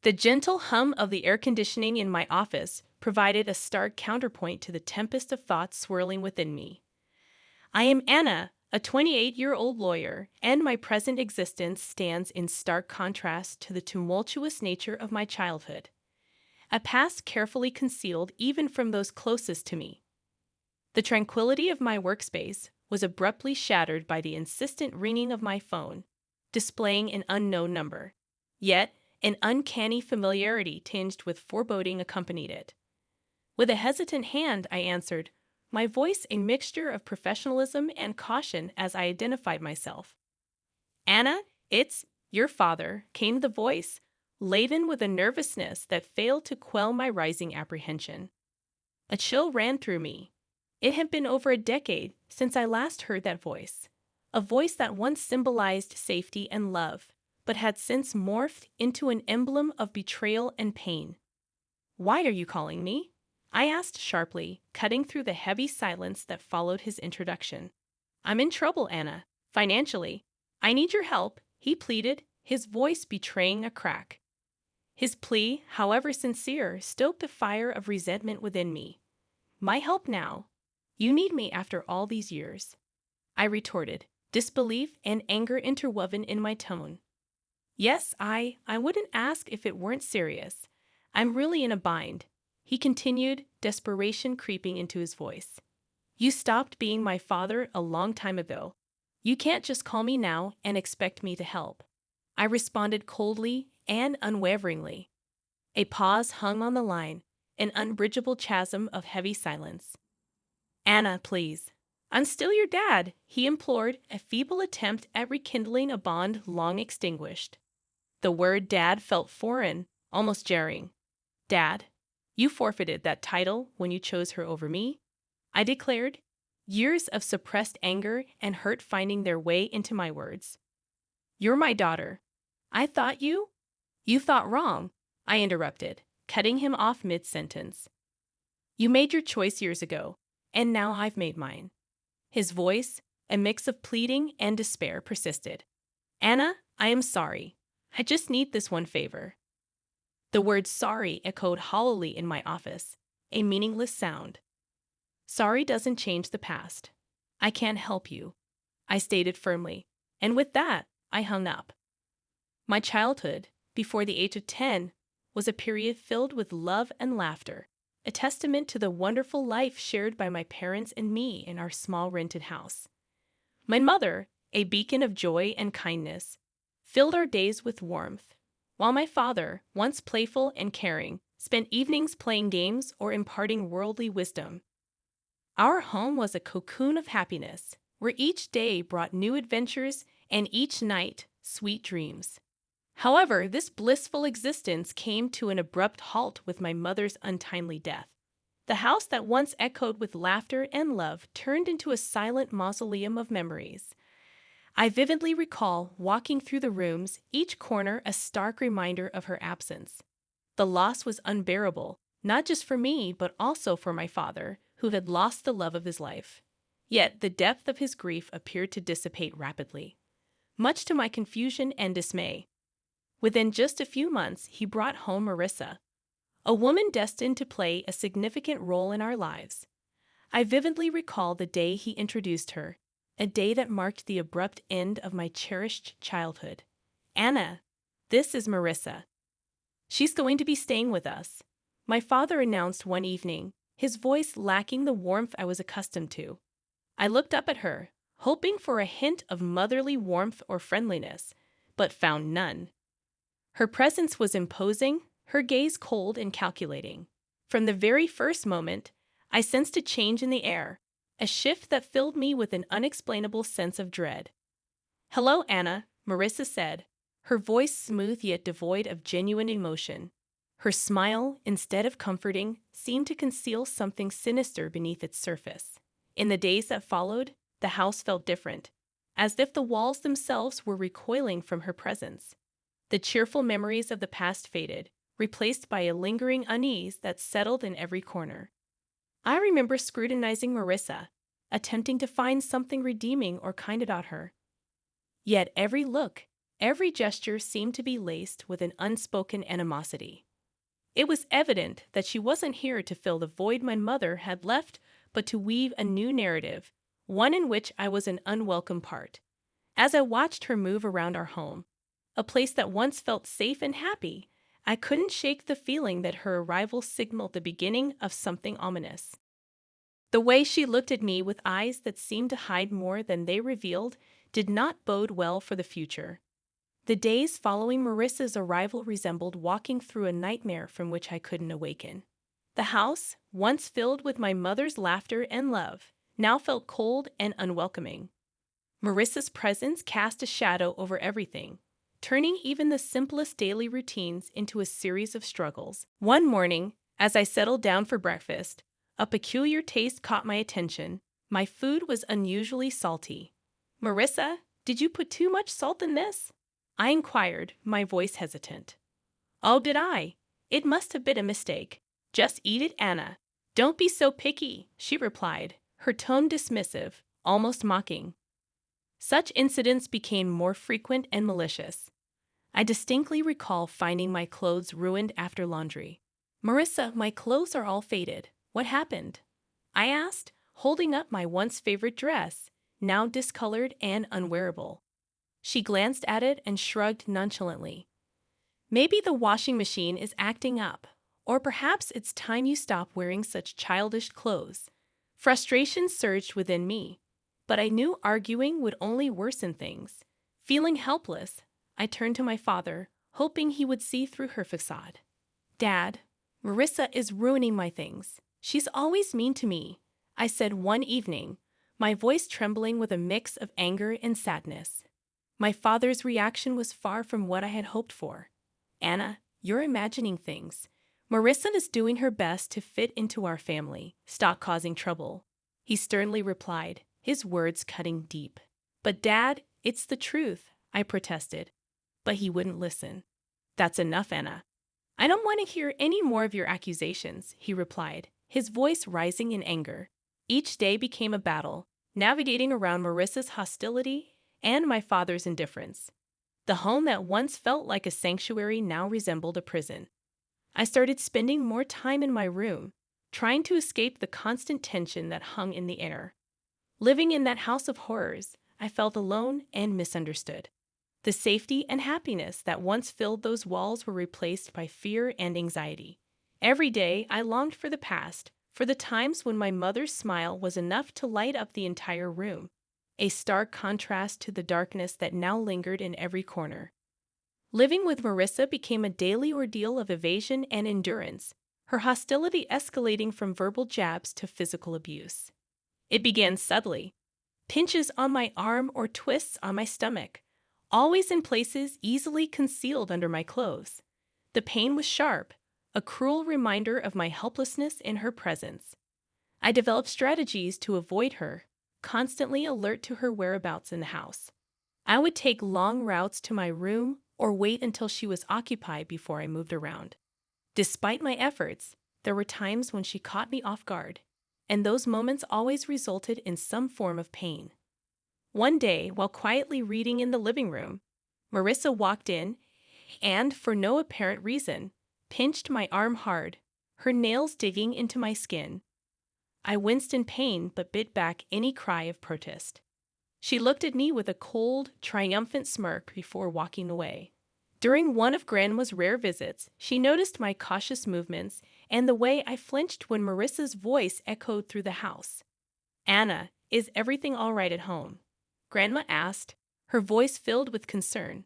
The gentle hum of the air conditioning in my office provided a stark counterpoint to the tempest of thoughts swirling within me. I am Anna, a 28-year-old lawyer, and my present existence stands in stark contrast to the tumultuous nature of my childhood, a past carefully concealed even from those closest to me. The tranquility of my workspace was abruptly shattered by the insistent ringing of my phone, displaying an unknown number. Yet, an uncanny familiarity tinged with foreboding accompanied it. With a hesitant hand, I answered, my voice a mixture of professionalism and caution as I identified myself. Anna, it's your father, came the voice, laden with a nervousness that failed to quell my rising apprehension. A chill ran through me. It had been over a decade since I last heard that voice, a voice that once symbolized safety and love, but had since morphed into an emblem of betrayal and pain. Why are you calling me? I asked sharply, cutting through the heavy silence that followed his introduction. I'm in trouble, Anna. Financially. I need your help, he pleaded, his voice betraying a crack. His plea, however sincere, stoked a fire of resentment within me. My help now? You need me after all these years, I retorted, disbelief and anger interwoven in my tone. Yes, I wouldn't ask if it weren't serious. I'm really in a bind, he continued, desperation creeping into his voice. You stopped being my father a long time ago. You can't just call me now and expect me to help. I responded coldly and unwaveringly. A pause hung on the line, an unbridgeable chasm of heavy silence. Anna, please. I'm still your dad, he implored, a feeble attempt at rekindling a bond long extinguished. The word dad felt foreign, almost jarring. Dad, you forfeited that title when you chose her over me, I declared, years of suppressed anger and hurt finding their way into my words. You're my daughter. I thought you? You thought wrong, I interrupted, cutting him off mid-sentence. You made your choice years ago, and now I've made mine. His voice, a mix of pleading and despair, persisted. Anna, I am sorry. I just need this one favor. The word sorry echoed hollowly in my office, a meaningless sound. Sorry doesn't change the past. I can't help you, I stated firmly, and with that, I hung up. My childhood, before the age of 10, was a period filled with love and laughter, a testament to the wonderful life shared by my parents and me in our small rented house. My mother, a beacon of joy and kindness, filled our days with warmth, while my father, once playful and caring, spent evenings playing games or imparting worldly wisdom. Our home was a cocoon of happiness, where each day brought new adventures and each night sweet dreams. However, this blissful existence came to an abrupt halt with my mother's untimely death. The house that once echoed with laughter and love turned into a silent mausoleum of memories. I vividly recall walking through the rooms, each corner a stark reminder of her absence. The loss was unbearable, not just for me, but also for my father, who had lost the love of his life. Yet the depth of his grief appeared to dissipate rapidly, much to my confusion and dismay. Within just a few months, he brought home Marissa, a woman destined to play a significant role in our lives. I vividly recall the day he introduced her, a day that marked the abrupt end of my cherished childhood. Anna, this is Marissa. She's going to be staying with us, my father announced one evening, his voice lacking the warmth I was accustomed to. I looked up at her, hoping for a hint of motherly warmth or friendliness, but found none. Her presence was imposing, her gaze cold and calculating. From the very first moment, I sensed a change in the air, a shift that filled me with an unexplainable sense of dread. Hello, Anna, Marissa said, her voice smooth yet devoid of genuine emotion. Her smile, instead of comforting, seemed to conceal something sinister beneath its surface. In the days that followed, the house felt different, as if the walls themselves were recoiling from her presence. The cheerful memories of the past faded, replaced by a lingering unease that settled in every corner. I remember scrutinizing Marissa, attempting to find something redeeming or kind about her. Yet every look, Every gesture seemed to be laced with an unspoken animosity. It was evident that she wasn't here to fill the void my mother had left, but to weave a new narrative, one in which I was an unwelcome part. As I watched her move around our home, a place that once felt safe and happy, I couldn't shake the feeling that her arrival signaled the beginning of something ominous. The way she looked at me with eyes that seemed to hide more than they revealed did not bode well for the future. The days following Marissa's arrival resembled walking through a nightmare from which I couldn't awaken. The house, once filled with my mother's laughter and love, now felt cold and unwelcoming. Marissa's presence cast a shadow over everything, turning even the simplest daily routines into a series of struggles. One morning, as I settled down for breakfast, a peculiar taste caught my attention. My food was unusually salty. "Marissa, did you put too much salt in this?" I inquired, my voice hesitant. "Oh, did I? It must have been a mistake. Just eat it, Anna. Don't be so picky," she replied, her tone dismissive, almost mocking. Such incidents became more frequent and malicious. I distinctly recall finding my clothes ruined after laundry. "Marissa, my clothes are all faded. What happened?" I asked, holding up my once favorite dress, now discolored and unwearable. She glanced at it and shrugged nonchalantly. "Maybe the washing machine is acting up, or perhaps it's time you stop wearing such childish clothes." Frustration surged within me, but I knew arguing would only worsen things. Feeling helpless, I turned to my father, hoping he would see through her facade. "Dad, Marissa is ruining my things. She's always mean to me," I said one evening, my voice trembling with a mix of anger and sadness. My father's reaction was far from what I had hoped for. "Anna, you're imagining things. Marissa is doing her best to fit into our family. Stop causing trouble," he sternly replied, his words cutting deep. "But Dad, it's the truth," I protested. But he wouldn't listen. "That's enough, Anna. I don't want to hear any more of your accusations," he replied, his voice rising in anger. Each day became a battle, navigating around Marissa's hostility and my father's indifference. The home that once felt like a sanctuary now resembled a prison. I started spending more time in my room, trying to escape the constant tension that hung in the air. Living in that house of horrors, I felt alone and misunderstood. The safety and happiness that once filled those walls were replaced by fear and anxiety. Every day, I longed for the past, for the times when my mother's smile was enough to light up the entire room, a stark contrast to the darkness that now lingered in every corner. Living with Marissa became a daily ordeal of evasion and endurance, her hostility escalating from verbal jabs to physical abuse. It began subtly, pinches on my arm or twists on my stomach, always in places easily concealed under my clothes. The pain was sharp, a cruel reminder of my helplessness in her presence. I developed strategies to avoid her, constantly alert to her whereabouts in the house. I would take long routes to my room or wait until she was occupied before I moved around. Despite my efforts, there were times when she caught me off guard, and those moments always resulted in some form of pain. One day, while quietly reading in the living room, Marissa walked in and, for no apparent reason, pinched my arm hard, her nails digging into my skin. I winced in pain but bit back any cry of protest. She looked at me with a cold, triumphant smirk before walking away. During one of Grandma's rare visits, she noticed my cautious movements and the way I flinched when Marissa's voice echoed through the house. "Anna, is everything all right at home?" Grandma asked, her voice filled with concern.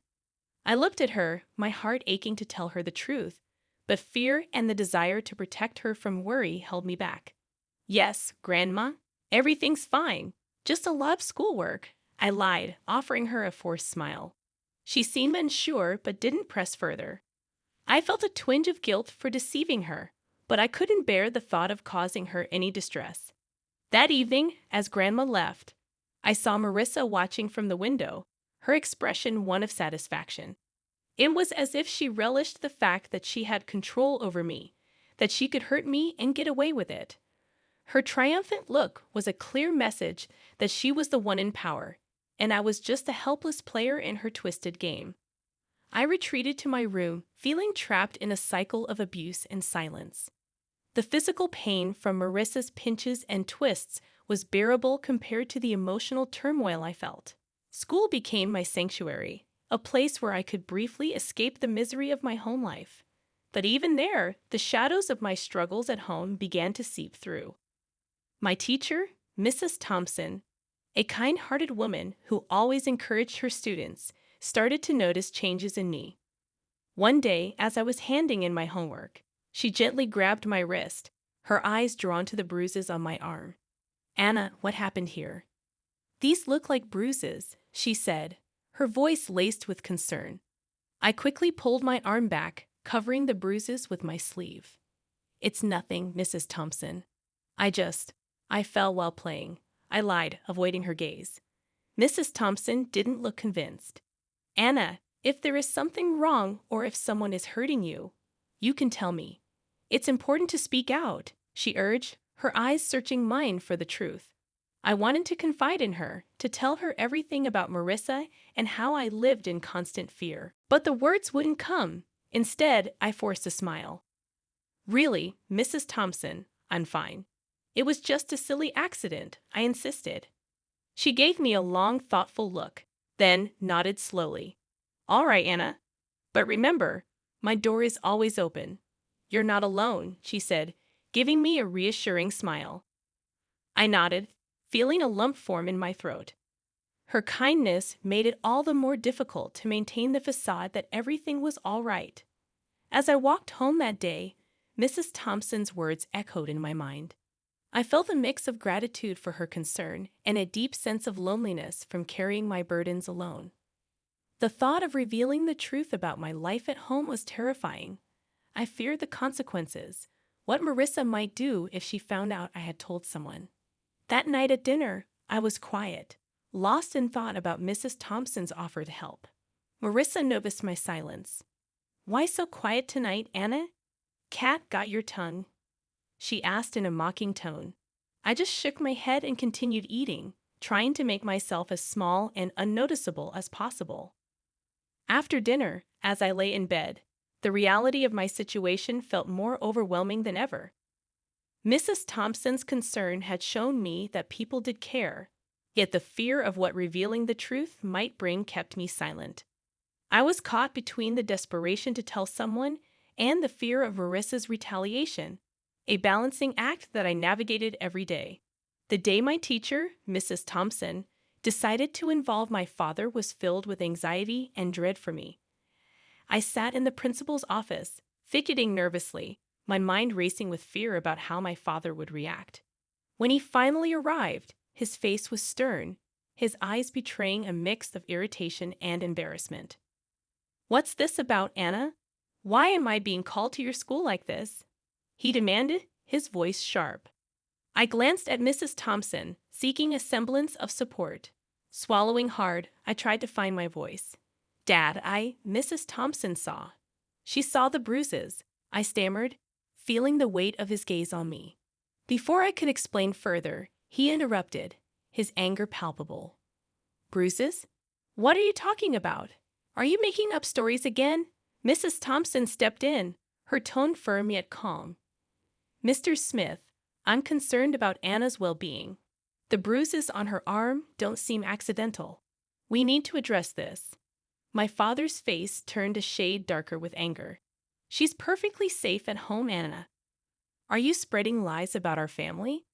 I looked at her, my heart aching to tell her the truth, but fear and the desire to protect her from worry held me back. "Yes, Grandma, everything's fine. Just a lot of schoolwork," I lied, offering her a forced smile. She seemed unsure but didn't press further. I felt a twinge of guilt for deceiving her, but I couldn't bear the thought of causing her any distress. That evening, as Grandma left, I saw Marissa watching from the window, her expression one of satisfaction. It was as if she relished the fact that she had control over me, that she could hurt me and get away with it. Her triumphant look was a clear message that she was the one in power, and I was just a helpless player in her twisted game. I retreated to my room, feeling trapped in a cycle of abuse and silence. The physical pain from Marissa's pinches and twists was bearable compared to the emotional turmoil I felt. School became my sanctuary, a place where I could briefly escape the misery of my home life. But even there, the shadows of my struggles at home began to seep through. My teacher, Mrs. Thompson, a kind-hearted woman who always encouraged her students, started to notice changes in me. One day, as I was handing in my homework, she gently grabbed my wrist, her eyes drawn to the bruises on my arm. "Anna, what happened here?" "These look like bruises," she said, her voice laced with concern. I quickly pulled my arm back, covering the bruises with my sleeve. "It's nothing, Mrs. Thompson. I fell while playing," I lied, avoiding her gaze. Mrs. Thompson didn't look convinced. "Anna, if there is something wrong or if someone is hurting you, you can tell me. It's important to speak out," she urged, her eyes searching mine for the truth. I wanted to confide in her, to tell her everything about Marissa and how I lived in constant fear. But the words wouldn't come. Instead, I forced a smile. "Really, Mrs. Thompson, I'm fine. It was just a silly accident," I insisted. She gave me a long, thoughtful look, then nodded slowly. "All right, Anna. But remember, my door is always open. You're not alone," she said, giving me a reassuring smile. I nodded, feeling a lump form in my throat. Her kindness made it all the more difficult to maintain the facade that everything was all right. As I walked home that day, Mrs. Thompson's words echoed in my mind. I felt a mix of gratitude for her concern and a deep sense of loneliness from carrying my burdens alone. The thought of revealing the truth about my life at home was terrifying. I feared the consequences, what Marissa might do if she found out I had told someone. That night at dinner, I was quiet, lost in thought about Mrs. Thompson's offer to help. Marissa noticed my silence. "Why so quiet tonight, Anna? Cat got your tongue?" she asked in a mocking tone. I just shook my head and continued eating, trying to make myself as small and unnoticeable as possible. After dinner, as I lay in bed, the reality of my situation felt more overwhelming than ever. Mrs. Thompson's concern had shown me that people did care, yet the fear of what revealing the truth might bring kept me silent. I was caught between the desperation to tell someone and the fear of Marissa's retaliation, a balancing act that I navigated every day. The day my teacher, Mrs. Thompson, decided to involve my father was filled with anxiety and dread for me. I sat in the principal's office, fidgeting nervously, my mind racing with fear about how my father would react. When he finally arrived, his face was stern, his eyes betraying a mix of irritation and embarrassment. "What's this about, Anna? Why am I being called to your school like this?" he demanded, his voice sharp. I glanced at Mrs. Thompson, seeking a semblance of support. Swallowing hard, I tried to find my voice. Mrs. Thompson saw. She saw the bruises," I stammered, feeling the weight of his gaze on me. Before I could explain further, he interrupted, his anger palpable. "Bruises? What are you talking about? Are you making up stories again?" Mrs. Thompson stepped in, her tone firm yet calm. "Mr. Smith, I'm concerned about Anna's well-being. The bruises on her arm don't seem accidental. We need to address this." My father's face turned a shade darker with anger. "She's perfectly safe at home, Anna. Are you spreading lies about our family?"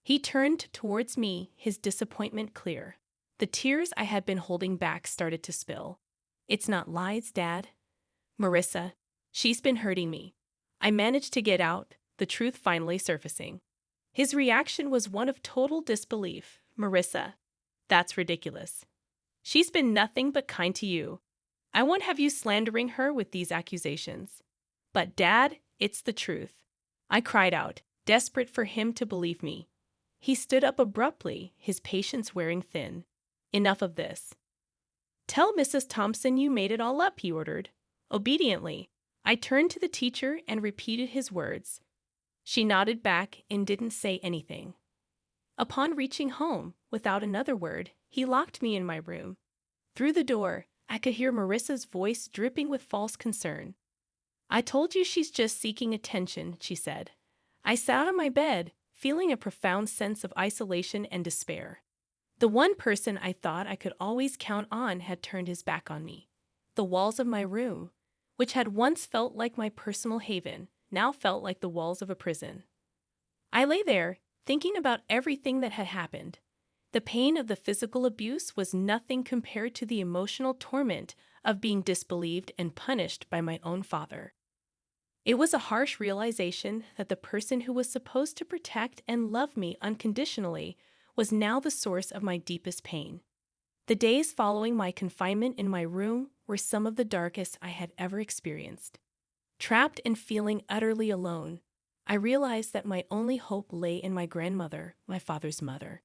He turned towards me, his disappointment clear. The tears I had been holding back started to spill. "It's not lies, Dad. Marissa, she's been hurting me." I managed to get out, the truth finally surfacing. His reaction was one of total disbelief. "Marissa, that's ridiculous. She's been nothing but kind to you. I won't have you slandering her with these accusations." "But Dad, it's the truth," I cried out, desperate for him to believe me. He stood up abruptly, his patience wearing thin. "Enough of this. Tell Mrs. Thompson you made it all up," he ordered. Obediently, I turned to the teacher and repeated his words. She nodded back and didn't say anything. Upon reaching home, without another word, he locked me in my room. Through the door, I could hear Marissa's voice dripping with false concern. "I told you she's just seeking attention," she said. I sat on my bed, feeling a profound sense of isolation and despair. The one person I thought I could always count on had turned his back on me. The walls of my room, which had once felt like my personal haven, now felt like the walls of a prison. I lay there, thinking about everything that had happened. The pain of the physical abuse was nothing compared to the emotional torment of being disbelieved and punished by my own father. It was a harsh realization that the person who was supposed to protect and love me unconditionally was now the source of my deepest pain. The days following my confinement in my room were some of the darkest I had ever experienced. Trapped and feeling utterly alone, I realized that my only hope lay in my grandmother, my father's mother.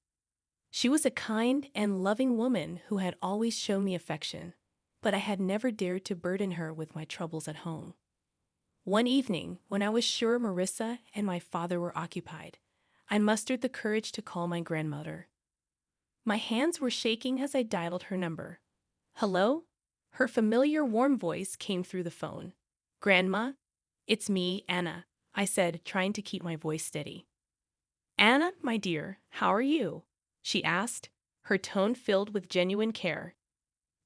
She was a kind and loving woman who had always shown me affection, but I had never dared to burden her with my troubles at home. One evening, when I was sure Marissa and my father were occupied, I mustered the courage to call my grandmother. My hands were shaking as I dialed her number. "Hello?" Her familiar warm voice came through the phone. "Grandma, it's me, Anna," I said, trying to keep my voice steady. "Anna, my dear, how are you?" she asked, her tone filled with genuine care.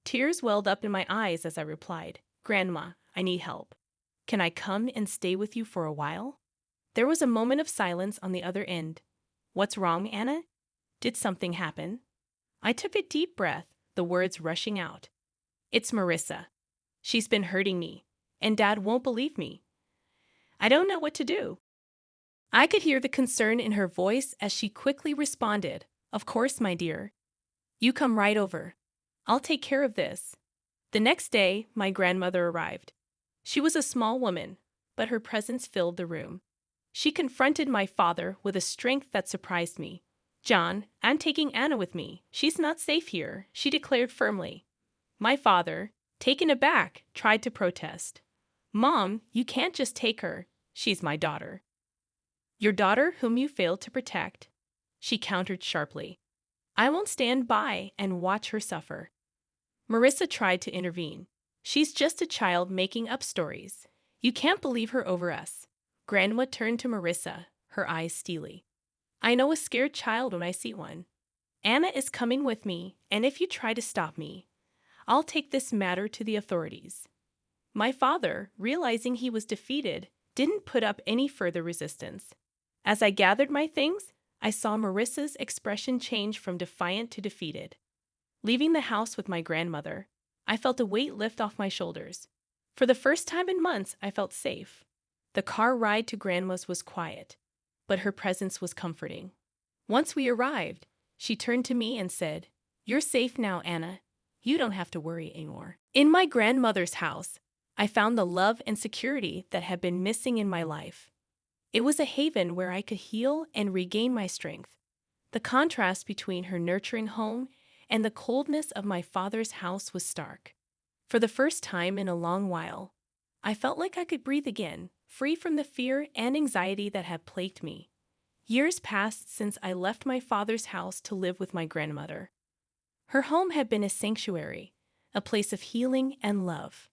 Tears welled up in my eyes as I replied, "Grandma, I need help. Can I come and stay with you for a while?" There was a moment of silence on the other end. "What's wrong, Anna? Did something happen?" I took a deep breath, the words rushing out. "It's Marissa. She's been hurting me, and Dad won't believe me. I don't know what to do." I could hear the concern in her voice as she quickly responded, "Of course, my dear. You come right over. I'll take care of this." The next day, my grandmother arrived. She was a small woman, but her presence filled the room. She confronted my father with a strength that surprised me. "John, I'm taking Anna with me. She's not safe here," she declared firmly. My father, taken aback, tried to protest. "Mom, you can't just take her. She's my daughter." "Your daughter whom you failed to protect?" she countered sharply. "I won't stand by and watch her suffer." Marissa tried to intervene. "She's just a child making up stories. You can't believe her over us." Grandma turned to Marissa, her eyes steely. "I know a scared child when I see one. Anna is coming with me, and if you try to stop me, I'll take this matter to the authorities." My father, realizing he was defeated, didn't put up any further resistance. As I gathered my things, I saw Marissa's expression change from defiant to defeated. Leaving the house with my grandmother, I felt a weight lift off my shoulders. For the first time in months, I felt safe. The car ride to Grandma's was quiet, but her presence was comforting. Once we arrived, she turned to me and said, "You're safe now, Anna. You don't have to worry anymore." In my grandmother's house, I found the love and security that had been missing in my life. It was a haven where I could heal and regain my strength. The contrast between her nurturing home and the coldness of my father's house was stark. For the first time in a long while, I felt like I could breathe again, free from the fear and anxiety that had plagued me. Years passed since I left my father's house to live with my grandmother. Her home had been a sanctuary, a place of healing and love.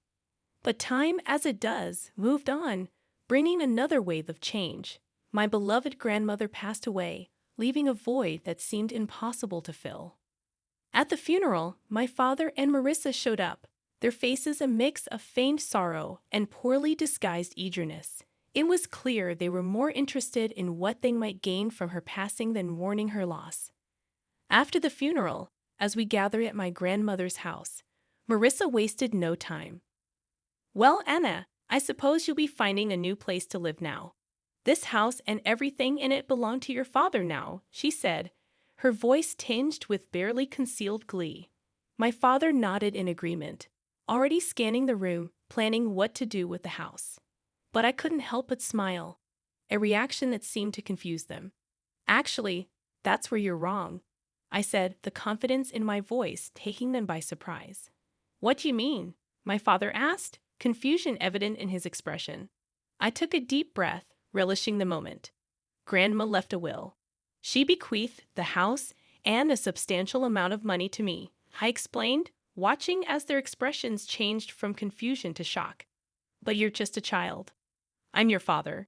But time, as it does, moved on, bringing another wave of change. My beloved grandmother passed away, leaving a void that seemed impossible to fill. At the funeral, my father and Marissa showed up, their faces a mix of feigned sorrow and poorly disguised eagerness. It was clear they were more interested in what they might gain from her passing than mourning her loss. After the funeral, as we gathered at my grandmother's house, Marissa wasted no time. "Well, Anna, I suppose you'll be finding a new place to live now. This house and everything in it belong to your father now," she said, her voice tinged with barely concealed glee. My father nodded in agreement, already scanning the room, planning what to do with the house. But I couldn't help but smile, a reaction that seemed to confuse them. "Actually, that's where you're wrong," I said, the confidence in my voice taking them by surprise. "What do you mean?" my father asked, confusion evident in his expression. I took a deep breath, relishing the moment. "Grandma left a will. She bequeathed the house and a substantial amount of money to me," I explained, watching as their expressions changed from confusion to shock. But you're just a child. I'm your father.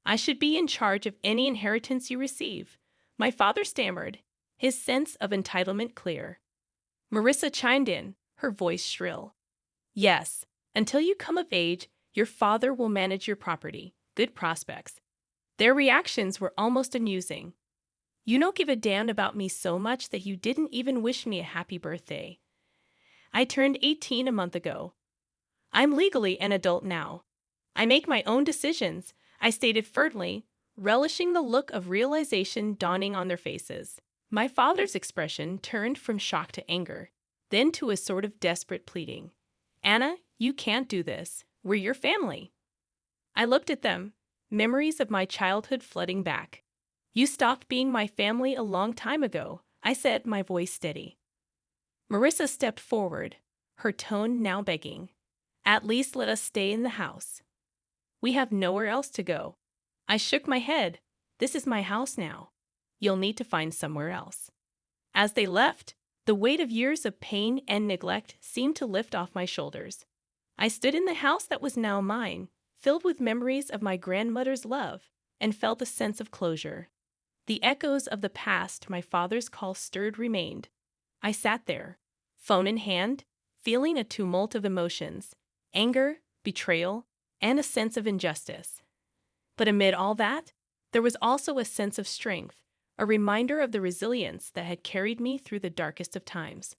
I should be in charge of any inheritance you receive. My father stammered, his sense of entitlement clear. Marissa chimed in, her voice shrill. Yes, until you come of age, your father will manage your property. Good prospects. Their reactions were almost amusing. You don't give a damn about me so much that you didn't even wish me a happy birthday. I turned 18 a month ago. I'm legally an adult now. I make my own decisions, I stated firmly, relishing the look of realization dawning on their faces. My father's expression turned from shock to anger, then to a sort of desperate pleading. Anna, you can't do this. We're your family. I looked at them, memories of my childhood flooding back. You stopped being my family a long time ago, I said, my voice steady. Marissa stepped forward, her tone now begging. At least let us stay in the house. We have nowhere else to go. I shook my head. This is my house now. You'll need to find somewhere else. As they left, the weight of years of pain and neglect seemed to lift off my shoulders. I stood in the house that was now mine, filled with memories of my grandmother's love, and felt a sense of closure. The echoes of the past my father's call stirred remained. I sat there, phone in hand, feeling a tumult of emotions, anger, betrayal, and a sense of injustice. But amid all that, there was also a sense of strength, a reminder of the resilience that had carried me through the darkest of times.